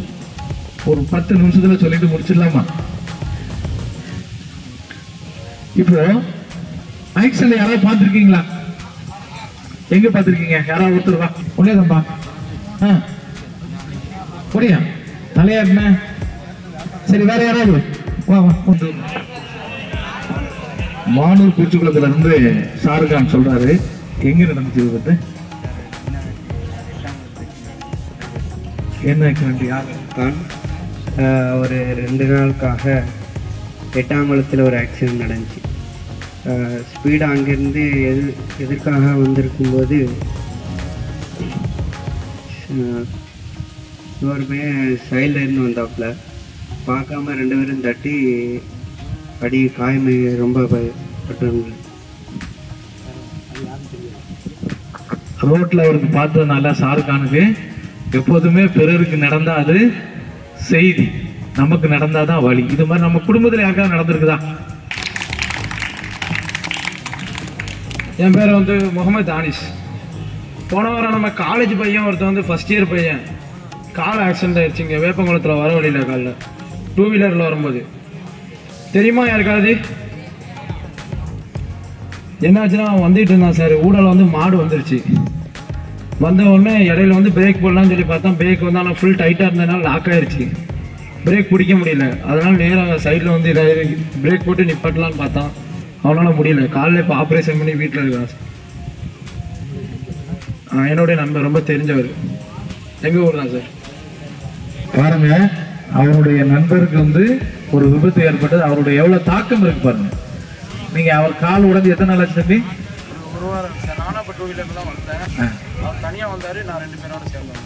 Speaker 4: ஒரு 10 நிமிஷத்துல சொல்லிட்டு முடிச்சிடலாமா? இப்போ ஆக்சிடென்ட் யாராவது பார்த்திருக்கீங்களா? எங்க பார்த்திருக்கீங்க? யாராவது ஒருத்தர் வா. உடையதம்பா புரியா தலையாட்டின. சரி, வேற யாராவது வா வா. மானூர் பூச்சிக்குளத்துல இருந்து ஷாருக்கான் சொல்றாரு, எங்க நடந்துச்சு விபத்து? என்ன ஆக்சிடென்ட்? யாரு?
Speaker 5: ஒரு 2 நாளுக்காக எட்டாங்குளத்தில் ஒரு ஆக்சிடென்ட் நடந்துச்சு. ஸ்பீடு அங்கேருந்து எதிர்க்காக வந்திருக்கும்போது இன்னொரு பையன் சைடில் இருந்து வந்தாப்புல பார்க்காம 2 பேரும் தட்டி அடி காயமை ரொம்ப பட்டுருங்க.
Speaker 4: ரோட்ல அவருக்கு பார்த்ததுனால ஷாருக்கானுக்கு எப்போதுமே பிறருக்கு நடந்தா அது செய்தி, நமக்கு நடந்தாதான் வழி. இது மாதிரி நம்ம குடும்பத்தில் யாருக்காவது நடந்திருக்குதா?
Speaker 6: என் பேர் முகமது தானிஷ். போன வாரம் நம்ம காலேஜ் பையன் ஒருத்தன் ஃபர்ஸ்ட் இயர் பையன் கால் ஆக்சிடென்ட் ஆயிடுச்சுங்க. வேப்பங்குளத்தில் வர வழியில் காலில் 2 வீலரில் வரும்போது. தெரியுமா யாருக்காவது? என்னாச்சுன்னா வந்துட்டு இருந்தான் சார். ஊடல மாடு வந்துருச்சு. வந்த உடனே இடையில பிரேக் போடலான்னு சொல்லி பார்த்தா பிரேக் ஆனால் ஃபுல் டைட்டாக இருந்ததுனால லாக் ஆயிடுச்சு. பிரேக் பிடிக்க முடியல. அதனால் நேராக சைடில் இதாகி பிரேக் போட்டு நிப்பாட்டலான்னு பார்த்தான். அவனால் முடியல. காலையில் இப்போ ஆப்ரேஷன் பண்ணி வீட்டில் இருக்கான். என்னுடைய நண்பர், ரொம்ப தெரிஞ்சவர், எங்கள் ஊர் தான் சார்.
Speaker 4: பாருங்க, அவருடைய நண்பருக்கு ஒரு விபத்து ஏற்பட்டது. அவருடைய எவ்வளவு தாக்கம் இருக்கு பாருங்க. நீங்க அவர் கால் உடஞ்சி எத்தனை நாள் ஆச்சு தம்பி?
Speaker 6: ஒரு வாரம் சார். நானும் இப்போ 2 வீலர்ல தான் வந்தேன். அவர் தனியாக வந்தார், நான் 2 பேரோட சேர்ந்தேன்.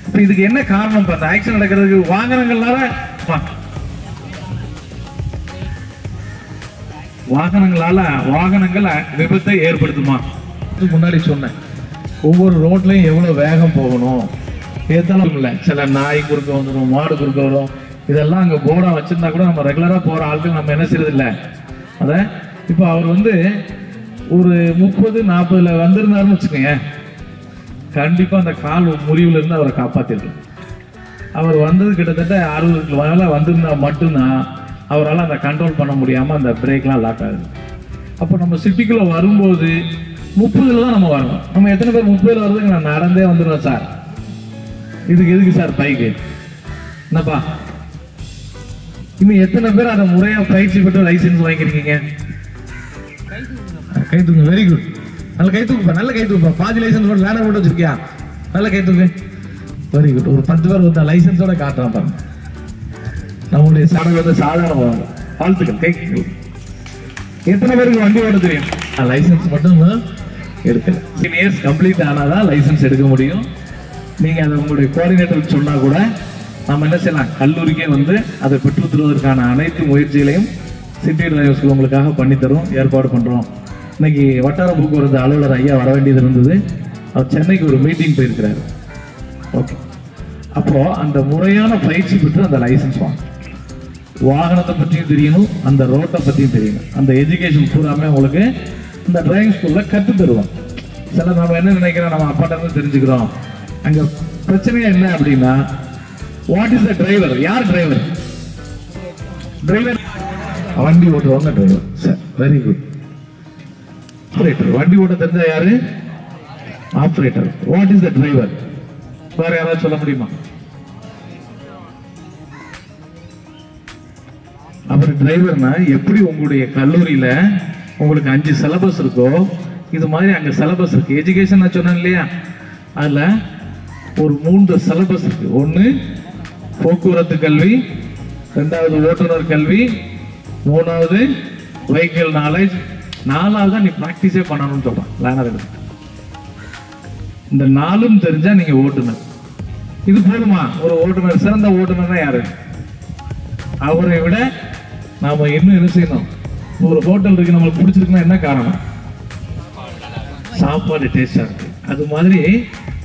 Speaker 4: இப்போ இதுக்கு என்ன காரணம்? அந்த ஆக்சிடென்ட் நடக்கிறதுக்கு வாகனங்களால வாகனங்கள் விபத்தை ஏற்படுத்துமா? முன்னாடி சொன்னேன், ஒவ்வொரு ரோட்லயும் எவ்வளவு வேகம் போகணும் ஏத்தாலும் இல்லை. சில நாய் குறுக்க வந்துடும், மாடு குறுக்க வரும். இதெல்லாம் அங்கே போர்டா வச்சிருந்தா கூட நம்ம ரெகுலரா போற ஆட்கள் நம்ம என்ன செய்யறது இல்லை. அத இப்போ அவர் ஒரு 30-40 வந்திருந்தாருன்னு வச்சுக்கோங்க, கண்டிப்பா அந்த கால் முறிவுல இருந்து அவரை காப்பாத்திருக்கலாம். அவர் வந்தது கிட்டத்தட்ட 60க்கு மேலே வந்திருந்தா மட்டும்தான் அவரால் அந்த கண்ட்ரோல் பண்ண முடியாமல் அந்த பிரேக்லாம் லாக் ஆகுது. அப்போ நம்ம சிட்டிக்குள்ளே வரும்போது 30ல் தான் நம்ம வரணும். நம்ம எத்தனை பேர் 30ல் வருதுங்க? நான் நடந்தே வந்துடுவேன் சார். இதுக்கு எதுக்கு சார் பைக்கு? என்னப்பா இன்னும் எத்தனை பேர் அதை முறையாக பயிற்சி பெற்று லைசன்ஸ் வாங்கிருக்கீங்க? கை தூங்க. Very good. நல்ல கை தூக்குப்பா, நல்ல கை தூக்குப்பா. பாதி லைசன்ஸ் போட்டு லேனர் போட்டு வச்சிருக்கியா? நல்ல கை தூக்கு. Very good. ஒரு 10 பேர் வந்து லைசன்ஸோட காட்டுறான் பாருங்க. நம்மளுடைய சாதனை வந்து சாதாரண வாழ்த்துக்கள். கை எத்தனை பேருக்கு வண்டி ஓட தெரியும்? லைசன்ஸ் மட்டும் எடுக்கல. 10 இயர்ஸ் கம்ப்ளீட் ஆனாதான் லைசன்ஸ் எடுக்க முடியும். நீங்க அதை உங்களுடைய கோஆர்டினேட்டருக்கு சொன்னா கூட நம்ம என்ன செய்யலாம், கல்லூரிக்கே வந்து அதை பெற்று தருவதற்கான அனைத்து முயற்சிகளையும் சிட்டி டிரைவர்ஸ்க்கு உங்களுக்காக பண்ணித்தரும், ஏற்பாடு பண்றோம். இன்னைக்கு வட்டார போக்குவரத்து அலுவலர் ஐயா வர வேண்டியது இருந்தது. அவர் சென்னைக்கு ஒரு மீட்டிங் போயிருக்கிறாரு. ஓகே, அப்போ அந்த முறையான பயிற்சி பெற்று அந்த லைசன்ஸ் வாங்க. வாகனத்தை பற்றியும் தெரியணும், அந்த ரோட்டை பற்றியும் தெரியணும். அந்த எஜுகேஷன் பூராமே உங்களுக்கு இந்த டிரைவிங் ஸ்கூல்ல கற்று தருவோம். சில நம்ம என்ன நினைக்கிறோம், நம்ம அப்பாட்ட இருந்து தெரிஞ்சுக்கிறோம். அங்க பிரச்சனையா என்ன அப்படின்னா, வாட் இஸ் த டிரைவர்? யார் டிரைவர்? டிரைவர் வண்டி ஓட்டுறவங்க driver. Sir very good. Operator வண்டி ஓட்ட தெரிஞ்சா யாரு? Operator. What is the driver? வேற யாராவது சொல்ல முடியுமா? அப்புறம் டிரைவர்னா எப்படி உங்களுடைய கல்லூரியில உங்களுக்கு 5 சிலபஸ் இருக்கோ, இது மாதிரி அங்க சிலபஸ் இருக்கு. எஜுகேஷன் நான் சொன்னேன் இல்லையா, அதுல ஒரு 3 சிலபஸ் இருக்கு. ஒன்னு போக்குவரத்து கல்வி, 2வது ஓட்டுநர் கல்வி, 3வது வெஹிக்கிள் நாலேஜ், 4வது நீ பிராக்டிஸே பண்ணணும்னு சொல்றான் லேனர். இந்த 4ம் தெரிஞ்சா நீங்க ஓட்டுநர். இது போதுமா? ஒரு ஓட்டுநர், சிறந்த ஓட்டுநர் யாரு? அவரை விட நாம இன்னும் என்ன செய்யணும்? ஒரு ஹோட்டல் இருக்கு, நம்மளுக்கு பிடிச்சிருக்குன்னா என்ன காரணம்? சாப்பாடு டேஸ்டா இருக்கு. அது மாதிரி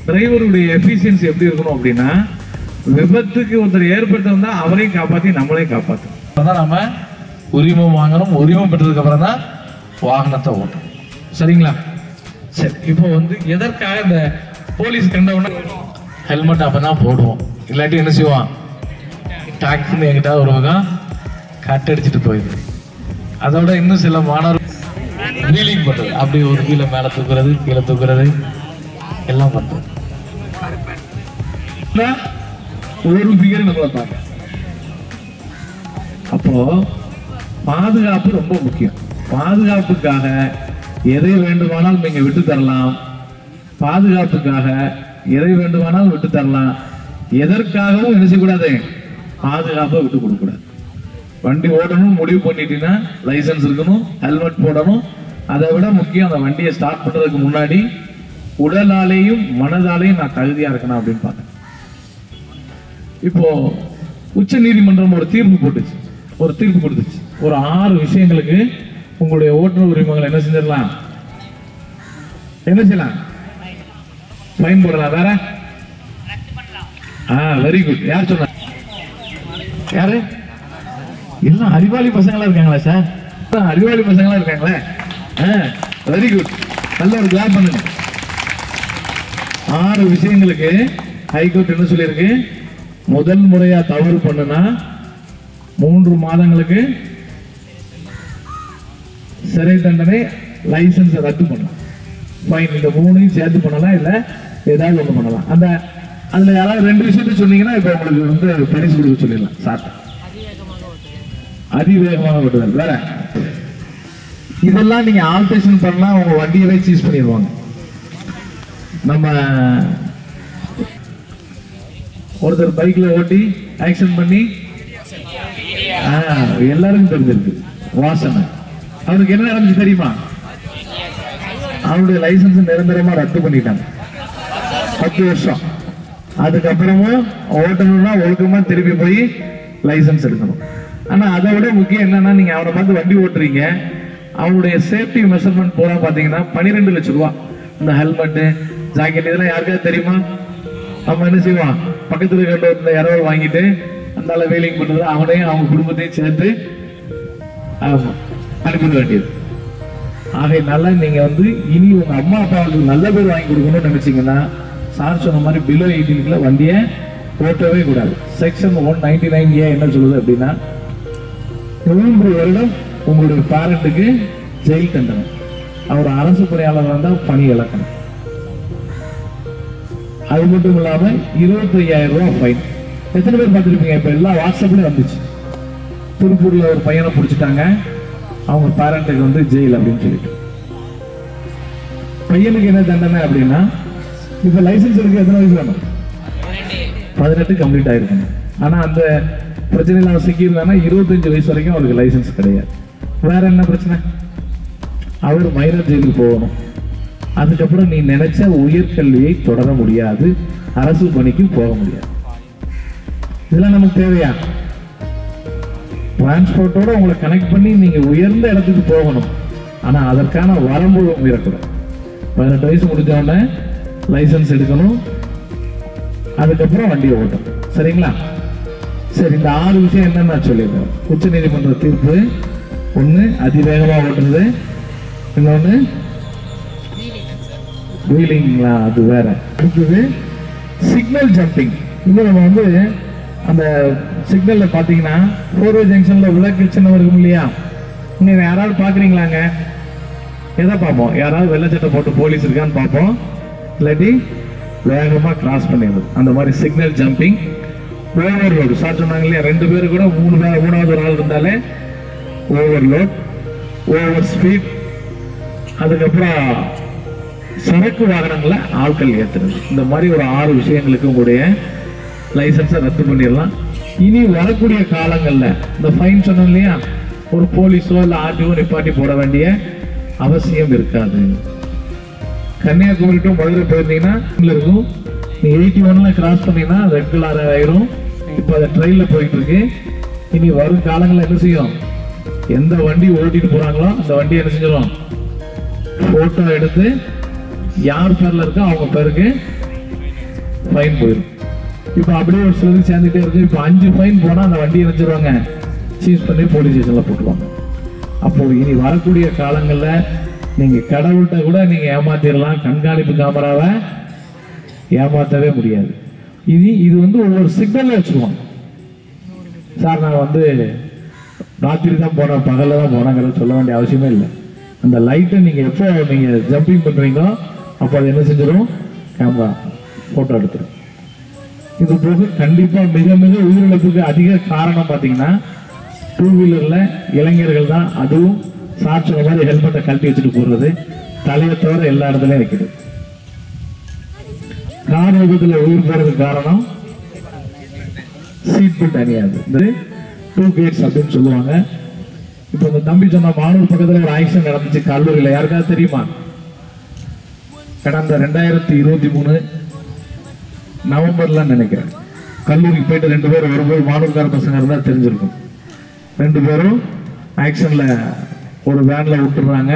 Speaker 4: டிரைவருடைய எஃபிஷியன்சி எப்படி இருக்கணும் அப்படின்னா, விபத்துக்கு ஒருத்தர் ஏற்பட்டு வந்தா அவரையும் காப்பாத்தி நம்மளையும் காப்பாற்றும். அதான் நம்ம உரிமம் வாங்கணும். உரிமம் பெற்றதுக்கு அப்புறம் தான் வாகனத்தை ஓட்டணும். சரிங்களா? சரி, இப்போ வந்து எதற்காக இந்த போலீஸ் கண்டவுடனே ஹெல்மெட் அப்பதான் போடுவோம். இல்லாட்டி என்ன செய்வான், டாக்ஸின்னு என்கிட்ட ஒரு பக்கம் கட் அடிச்சுட்டு போயிடுது. அதோட இன்னும் சில மாணவர்கள் வீலிங் பண்றது, அப்படி ஒரு கீழே மேல தூக்குறது, கீழே தூக்குறது எல்லாம் பண்றது. ஒரு ஃபிகர் நம்மளை பார்க்க. அப்போ பாதுகாப்பு ரொம்ப முக்கியம். பாதுகாப்புக்காக எதை வேண்டுமானால் நீங்க விட்டு தரலாம். பாதுகாப்புக்காக எதை வேண்டுமானாலும் விட்டு தரலாம். எதற்காகவும் என்ன செய்யக்கூடாது, பாதுகாப்பை விட்டு கொடுக்க கூடாது. வண்டி ஓடணும் முடிவு பண்ணிட்டீங்கன்னா லைசன்ஸ் இருக்கணும், ஹெல்மெட் போடணும். அதை விட முக்கியம், அந்த வண்டியை ஸ்டார்ட் பண்றதுக்கு முன்னாடி உடலாலேயும் மனதாலேயும் நான் தகுதியா இருக்கணும் அப்படின்னு பார்த்தேன். இப்போ உச்ச நீதிமன்றம் ஒரு தீர்ப்பு கொடுத்துச்சு. ஒரு 6 விஷயங்களுக்கு உங்களுடைய ஓட்டுநர் உரிமங்களை என்ன செஞ்சிடலாம், என்ன செய்யலாம், ஃபைன் போடலாம். வேற வெரி குட். யார் சொன்ன? யாரு? எல்லாம் அறிவாளி பசங்களா இருக்காங்களா சார்? அறிவாளி பசங்களா இருக்காங்களே. Very good. நல்ல ஒரு கிளாப் பண்ணுங்க. 6 விஷயங்களுக்கு ஹைகோர்ட் என்ன சொல்லியிருக்கு, முதல் முறையா தவறு பண்ணுனா 3 மாதங்களுக்கு சிறை தண்டனை, லைசன்ஸ் ரத்து பண்ணலாம், ஃபைன். இந்த 3ஐயும் சேர்த்து பண்ணலாம், இல்ல ஏதாவது ஒண்ணு பண்ணலாம். அதுல யாராவது 2 விஷயத்த சொன்னீங்கன்னா இப்ப உங்களுக்கு வந்து பரிசு கொடுக்க சொல்லிடலாம். சாப்பிட்டா அதிவேகமாக ஓட்டுதல் வேற. இதெல்லாம் நீங்க ஆல்டரேஷன் பண்ணா உங்க வண்டியவே சீஸ் பண்ணிடுவாங்க. நம்ம ஒருத்தர் பைக்ல ஓட்டி ஆக்சிடென்ட் பண்ணி எல்லாருக்கும் தெரிஞ்சிருக்கு வாசனை. அவனுக்கு என்ன நடந்துச்சு தெரியுமா? அவனுடைய லைசன்ஸ் நிரந்தரமா ரத்து பண்ணிட்டாங்க, 10 வருஷம். அதுக்கப்புறமும் ஓட்டணும்னா ஒழுக்கமா திருப்பி போய் லைசன்ஸ் எடுக்கணும். ஆனா அதை விட முக்கியம் என்னன்னா, நீங்க அவனை பார்த்து வண்டி ஓட்டுறீங்க, அவனுடைய சேஃப்டி மெஷர்மெண்ட் பூரா பாத்தீங்கன்னா 12 லட்சம் ரூபா. இந்த ஹெல்மெட், ஜாக்கெட் இதெல்லாம் யாருக்காவது தெரியுமா? நம்ம என்ன செய்வான், பக்கத்துல கண்டு இந்த இரவல் வாங்கிட்டு அந்த வேலிங் பண்றது, அவனையும் அவங்க குடும்பத்தையும் சேர்த்து அனுப்பிட வேண்டியது. ஆகையினால நீங்க வந்து இனி உங்க அம்மா அப்பாவுக்கு நல்ல பேர் வாங்கி கொடுக்கணும்னு நினைச்சீங்கன்னா, சார் சொன்ன மாதிரி பிலோ 18 வண்டியை ஓட்டவே கூடாது. செக்ஷன் 199A என்ன சொல்லுது அப்படின்னா 3 வருடம் உங்களுடைய பேரண்ட்டுக்கு ஜெயில் தண்டனை, அவர் அரசு பணியாளர் வந்தால் பணி இழக்கணும். அது மட்டும் இல்லாம 25,000 ரூபாய் ஃபைன். எத்தனை பேர் பார்த்துருப்பீங்க? இப்ப எல்லாம் வாட்ஸ்அப்ல வந்துச்சு. திருப்பூர்ல ஒரு பையனை பிடிச்சிட்டாங்க, அவங்க பேரண்ட்டுக்கு வந்து ஜெயில் அப்படின்னு சொல்லிட்டு. பையனுக்கு என்ன தண்டனை அப்படின்னா, இப்ப லைசன்ஸ் எடுக்க எத்தனை வயசு வேணும்? 18 கம்ப்ளீட் ஆயிருக்கணும். ஆனா அந்த பிரச்சனையில் அவன் சிக்கியிருந்தானா 25 வயசு வரைக்கும் அவருக்கு லைசன்ஸ் கிடையாது. வேற என்ன பிரச்சனை? அவர் மைனர் ஜெயிலுக்கு போகணும். அதுக்கப்புறம் நீ நினைச்ச உயர்கல்வியை தொடர முடியாது, அரசு பணிக்கு போக முடியாது. இதெல்லாம் நமக்கு தேவையா? டிரான்ஸ்போர்ட்டோட உங்களை கனெக்ட் பண்ணி நீங்க உயர்ந்த இடத்துக்கு போகணும். ஆனா அதற்கான வரம்பு மீறக்கூடாது. 18 வயசு முடிஞ்சோடனே லைசன்ஸ் எடுக்கணும், அதுக்கப்புறம் வண்டியை ஓட்டணும். சரிங்களா? சரி, இந்த 6 விஷயம் என்னன்னு நான் சொல்லிடுறேன். உச்ச நீதிமன்ற தீர்ப்பு. 1 அதிவேகமா ஓட்டுறது, இன்னொன்னு வீலிங்களா, அது வேற. அடுத்தது சிக்னல் ஜம்பிங். இன்னும் நம்ம வந்து அந்த சிக்னல்ல பாத்தீங்கன்னா 4வே ஜங்ஷன்ல விளக்கு சின்ன இருக்கும் இல்லையா? நீங்க யாராவது பாக்குறீங்களாங்க? எதை பார்ப்போம்? யாராவது வெள்ளை சட்டை போட்டு போலீஸ் இருக்கான்னு பார்ப்போம், இல்லாட்டி வேகமா கிராஸ் பண்ணிடுது. அந்த மாதிரி சிக்னல் ஜம்பிங். ஓவர்லோடு சார் சொன்னாங்க இல்லையா, 2 பேரு கூட 3வது ஒரு ஆள் இருந்தாலே ஓவர்லோட், ஓவர் ஸ்பீட். அதுக்கப்புறம் சரக்கு வாகனங்களை ஆட்கள் ஏற்றுறது. இந்த மாதிரி ஒரு 6 விஷயங்களுக்கு உங்களுடைய லைசன்ஸை ரத்து பண்ணிடலாம். இனி வரக்கூடிய காலங்களில் இந்த ஃபைன் சொன்னோம் இல்லையா, ஒரு போலீஸோ இல்லை ஆர்டிஓ நிப்பாட்டி போட வேண்டிய அவசியம் இருக்காது. கன்னியாகுமரி டு மதுரை போயிருந்தீங்கன்னா இருக்கும், நீ 81ல கிராஸ் பண்ணீங்கன்னா ரெட் கலர் ஆயிரும். இப்போ அதை ட்ரெயினில் போயிட்டு இருக்கு. இனி வரும் காலங்களில் என்ன செய்யும்? எந்த வண்டி ஓட்டிட்டு போறாங்களோ அந்த வண்டியை என்ன செஞ்சிடும்? போட்டோ எடுத்து யார் பேர்ல இருக்கோ அவங்க பேருக்கு ஃபைன் போயிடும். இப்போ அப்படியே ஒரு சிலருக்கு சேர்ந்துட்டே இருக்கு. இப்போ 5 ஃபைன் போனா அந்த வண்டியை வச்சிருவாங்க, சீஸ் பண்ணி போலீஸ் ஸ்டேஷன்ல போட்டுருவாங்க. அப்போ இனி வரக்கூடிய காலங்களில் நீங்க கடவுள்கிட்ட கூட நீங்க ஏமாத்திடலாம், கண்காணிப்பு கேமராவை ஏமாற்றவே முடியாது. இது வந்து ஒவ்வொரு சிக்னல்ல வச்சிருவாங்க. சார் நான் வந்து ராத்திரி தான் போனேன், பகல்ல தான் போனாங்கிறத சொல்ல வேண்டிய அவசியமே இல்லை. அந்த லைட்டை நீங்க எப்போ நீங்க ஜம்பிங் பண்றீங்களோ அப்போ அது என்ன செஞ்சிடும்? கேமரா போட்டோ எடுத்துரும். இது போக கண்டிப்பா மிக மிக உயிரிழப்புக்கு அதிக காரணம் பார்த்தீங்கன்னா 2 வீலர்ல இளைஞர்கள் தான். அதுவும் சாட்சி மாதிரி ஹெல்மெட்டை கழட்டி வச்சுட்டு போடுறது, தலையை தவிர எல்லா இடத்துலயும் வைக்கிறது. கார் விபத்துல உயிர் போறதுக்கு காரணம் சீட் பெல்ட் அணியாது. இந்த 2 கேட்ஸ் அப்படின்னு சொல்லுவாங்க. இப்போ இந்த தம்பி சொன்ன மானூர் பக்கத்துல ஒரு ஆக்சிடென்ட் நடந்துச்சு கல்லூரியில. யாருக்காவது தெரியுமா? கடந்த 2023 நவம்பர்ல நினைக்கிறேன். கல்லூரிக்கு போயிட்டு 2 பேரும் வரும்போது மானூர்கார பசங்க இருந்தா தெரிஞ்சிருக்கும். 2 பேரும் ஆக்சிடென்ட்ல ஒரு வேன்ல விட்டுறாங்க.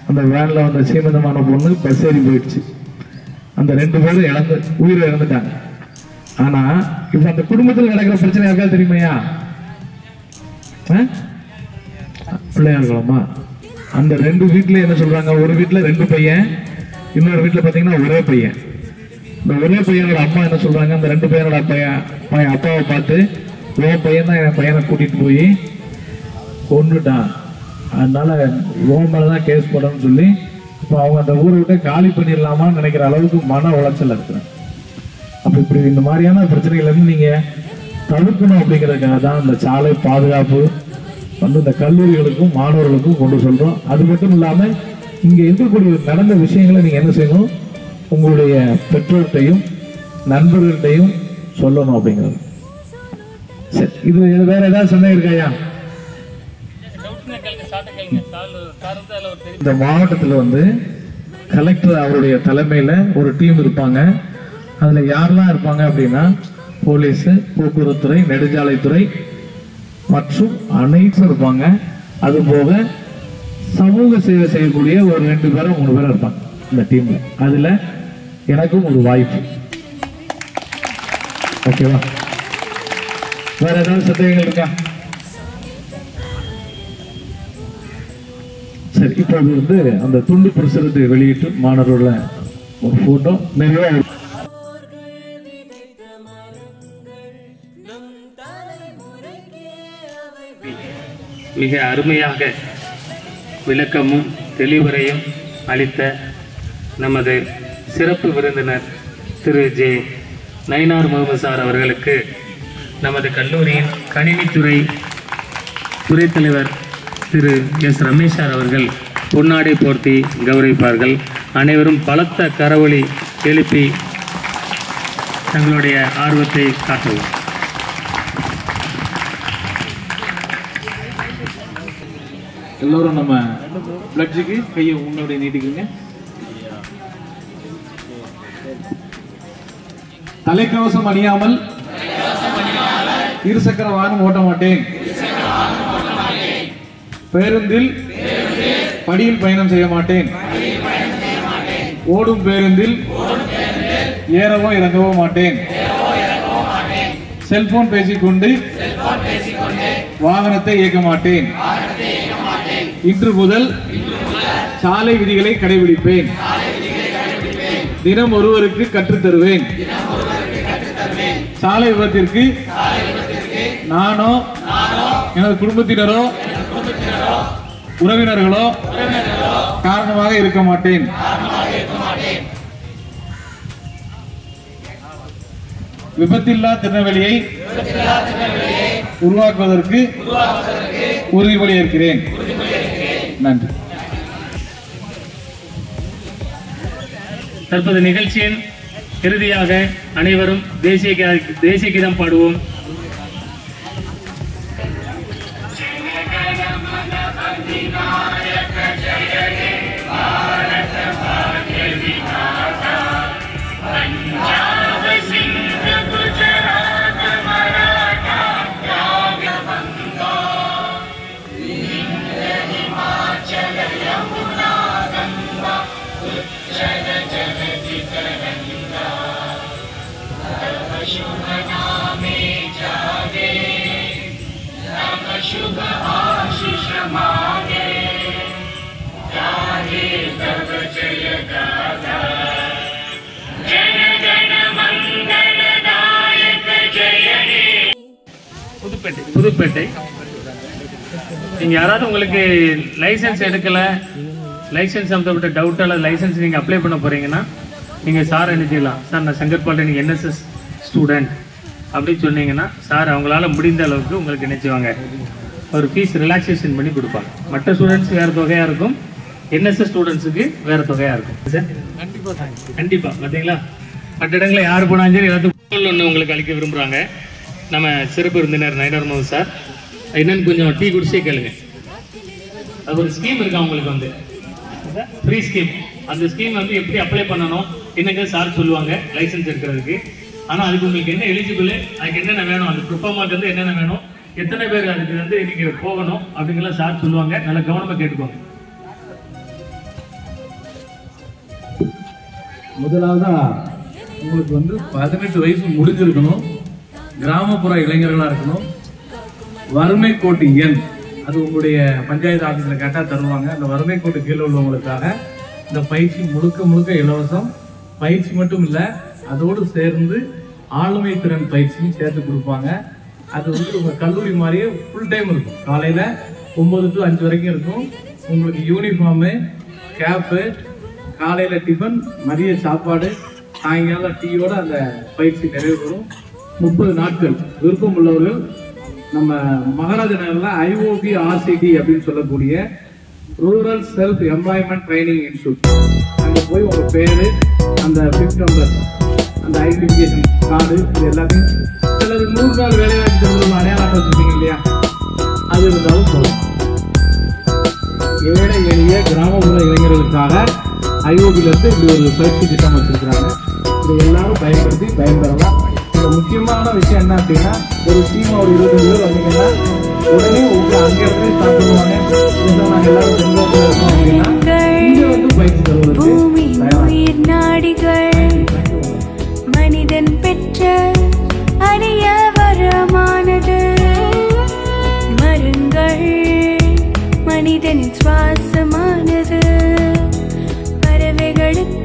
Speaker 4: அந்த வேன்ல வந்த சீமந்தமான பொண்ணு பஸ் ஏறி போயிடுச்சு. அந்த 2 பேரும் உயிரை இழந்துட்டாங்க. ஆனா இப்ப அந்த குடும்பத்தில் நடக்கிற பிரச்சனை யாருக்காவது தெரியுமையா? பிள்ளையார் குளமா? அந்த 2 வீட்டுல என்ன சொல்றாங்க? ஒரு வீட்டுல 2 பையன், இன்னொரு வீட்டுல பாத்தீங்கன்னா ஒரே பையன். இந்த ஒரே பையனோட அம்மா என்ன சொல்றாங்க? அந்த 2 பையனோட அப்பாவை பார்த்து, உன் பையன் தான் என் பையனை கூட்டிட்டு போய் கொண்டுட்டான், அதனால உன் மேலதான் கேஸ் போடணும்னு சொல்லி இப்போ அவங்க அந்த ஊரை விட்டு காலி பண்ணிடலாமான்னு நினைக்கிற அளவுக்கு மன உளைச்சல் இருக்கிறாங்க. அப்போ இப்படி இந்த மாதிரியான பிரச்சனைகள் இருந்து நீங்க தடுக்கணும் அப்படிங்கிறதுக்காக தான் இந்த சாலை பாதுகாப்பு வந்து இந்த கல்லூரிகளுக்கும் மாணவர்களுக்கும் கொண்டு சொல்றோம். அது மட்டும் இல்லாம இங்க இருக்கக்கூடிய நடந்த விஷயங்களை நீங்க என்ன செய்யணும்? உங்களுடைய பெற்றோர்கிட்டையும் நண்பர்கள்ட்டையும் சொல்லணும் அப்படிங்கிறது. சரி, இது வேற ஏதாவது சந்தேகம் இருக்காயா? இந்த மாவட்டத்தில் வந்து கலெக்டர் அவருடைய தலைமையில ஒரு டீம் இருப்பாங்க. அதுல யாரெல்லாம் இருப்பாங்க அப்படின்னா போலீஸ், போக்குவரத்துறை, நெடுஞ்சாலைத்துறை மற்றும் அனைத்தும் இருப்பாங்க. அது போக சமூக சேவை செய்யக்கூடிய ஒரு 2 பேரோ 3 பேரோ இருப்பாங்க இந்த டீம்ல. அதுல எனக்கும் ஒரு வாய்ப்பு. ஓகேவா? வேற ஏதாவது சந்தேகங்கள் இருக்கா? சரி, இப்போ வந்து அந்த துண்டு பிரசுரத்தை வெளியிட்டு மாணவர்களோட ஒரு போட்டோ நிறைய
Speaker 3: மிக அருமையாக விளக்கமும் தெளிவுரையும் அளித்த நமது சிறப்பு விருந்தினர் திரு ஜே நயினார் முகமது சார் அவர்களுக்கு நமது கல்லூரியின் கணினித்துறை துறைத் தலைவர் திரு எஸ் ரமேஷ் சார் அவர்கள் பொன்னாடை போர்த்தி கௌரவிப்பார்கள். அனைவரும் பலத்த கரவொலி எழுப்பி தங்களுடைய ஆர்வத்தை காட்டவும்.
Speaker 4: எல்லோரும் நம்ம பிளட்ஜுக்கு கையை உன்னோடைய நீட்டிக்குங்க. தலைக்கவசம் அணியாமல் இருசக்கர வாகனம் ஓட்ட மாட்டேன். பேருந்தில் படியில் பயணம் செய்ய மாட்டேன். ஓடும் பேருந்தில் ஏறவோ இறங்கவோ மாட்டேன். செல்போன் பேசிக்கொண்டு வாகனத்தை இயக்க மாட்டேன். இன்று முதல் சாலை விதிகளை கடைபிடிப்பேன். தினம் ஒருவருக்கு கற்றுத் தருவேன். சாலை விபத்திற்கு நானோ எனது குடும்பத்தினரோ உறவினர்களோ காரணமாக இருக்க மாட்டேன். விபத்தில்லா திருநெல்வேலியை உருவாக்குவதற்கு உறுதிமொழி ஏற்கிறேன். நன்றி.
Speaker 3: தற்போது நிகழ்ச்சியின் இறுதியாக அனைவரும் தேசிய கீதம் பாடுவோம். புதுப்பேட்டை நீங்க யாராவது உங்களுக்கு லைசன்ஸ் எடுக்கல, லைசன்ஸ் சம்பந்தப்பட்ட டவுட் அல்லது லைசன்ஸ் நீங்க அப்ளை பண்ண போறீங்கன்னா நீங்க சார் என்ன செய்யலாம், சார் நான் செங்கற்பாடு நீங்க என்எஸ்எஸ் ஸ்டூடெண்ட் அப்படின்னு சொன்னீங்கன்னா சார் அவங்களால முடிந்த அளவுக்கு உங்களுக்கு நினைச்சுவாங்க ஒரு ஃபீஸ் ரிலாக்ஸேஷன் பண்ணி கொடுப்பாங்க. மற்ற ஸ்டூடெண்ட்ஸ் வேறு தொகையாக இருக்கும், என்எஸ்எஸ் ஸ்டூடெண்ட்ஸுக்கு வேறு தொகையாக இருக்கும். சார் கண்டிப்பாக பார்த்தீங்களா, மற்ற இடங்களில் யார் போனாலும் சரி எல்லாத்துக்கும் ஒன்று உங்களுக்கு அளிக்க விரும்புகிறாங்க. நம்ம சிறப்பு விருந்தினர் நயினார் முகமது சார் என்னன்னு கொஞ்சம் டீ குடிச்சே கேளுங்க. அது ஒரு ஸ்கீம் இருக்கா உங்களுக்கு வந்து ஃப்ரீ ஸ்கீம். அந்த ஸ்கீம் வந்து எப்படி அப்ளை பண்ணணும் என்னங்க சார் சொல்லுவாங்க லைசன்ஸ் எடுக்கிறதுக்கு. ஆனால் அதுக்கு உங்களுக்கு என்ன எலிஜிபிள், அதுக்கு என்னென்ன வேணும், அந்த ப்ரிஃபார்மாக்கு வந்து என்னென்ன வேணும், எத்தனை பேர் அதுக்கு வந்து நீங்கள் போகணும் அப்படிங்கலாம் சார் சொல்லுவாங்க. நல்லா கவனமாக கேட்டுக்கோங்க.
Speaker 4: முதலாவதா உங்களுக்கு வந்து 18 வயசு முடிஞ்சிருக்கணும், கிராமப்புற இளைஞர்களாக இருக்கணும், வறுமை கோட்டு எண் அது உங்களுடைய பஞ்சாயத்து ஆஃபீஸில் கேட்டால் தருவாங்க. அந்த வறுமை கோட்டு கீழே உள்ளவங்களுக்காக இந்த பயிற்சி முழுக்க முழுக்க இலவசம். பயிற்சி மட்டும் இல்லை, அதோடு சேர்ந்து ஆளுமை திறன் பயிற்சியும் சேர்த்து கொடுப்பாங்க. அது வந்து உங்கள் கல்லூரி மாதிரியே ஃபுல் டைம் இருக்கும். காலையில் 9 to 5 வரைக்கும் இருக்கும். உங்களுக்கு யூனிஃபார்மு, கேப்பு, காலையில் டிஃபன், மதிய சாப்பாடு, சாயங்காலம் டீயோட அந்த பயிற்சி நிறைவு பெறும். 30 நாட்கள். விருப்பம் உள்ளவர்கள் நம்ம மகாராஜ நகரில் IOB RCT அப்படின்னு சொல்லக்கூடிய rural self employment training institute, அங்கே போய் உங்கள் பேர், அந்த ஃபிஃப்த் நம்பர், அந்த ஐடென்டிஃபிகேஷன் கார்டு, இது எல்லாத்தையும் சிலர் 100 நாள் வேலைவாய்ப்பு தருவது அடையாளம் வச்சுருப்பீங்க இல்லையா, அது இருந்தாலும் போதும். ஏழை எளிய கிராமப்புற இளைஞர்களுக்காக IOBலேருந்து இப்படி ஒரு பயிற்சி திட்டம் வச்சிருக்கிறாங்க. இதை எல்லாரும் பயன்படுத்தி பயன்பெறலாம். இந்த முக்கியமான விஷயம் என்ன அப்படின்னா, ஒரு டீம் ஒரு 25 பேர் வந்தீங்கன்னா உடனே உங்களுக்கு அங்கே இடத்துல ஸ்டார்ட் பண்ணுவாங்க. நாங்கள் எல்லாரும் பெண்கள் இருக்கோம் அப்படின்னா இங்கே வந்து பயிற்சி தருவதற்கு நாடிகள்
Speaker 7: மனிதன் பெற்ற அரிய வரமானது. மரங்கள் மனிதனின் சுவாசமானது. பறவைகளுக்கு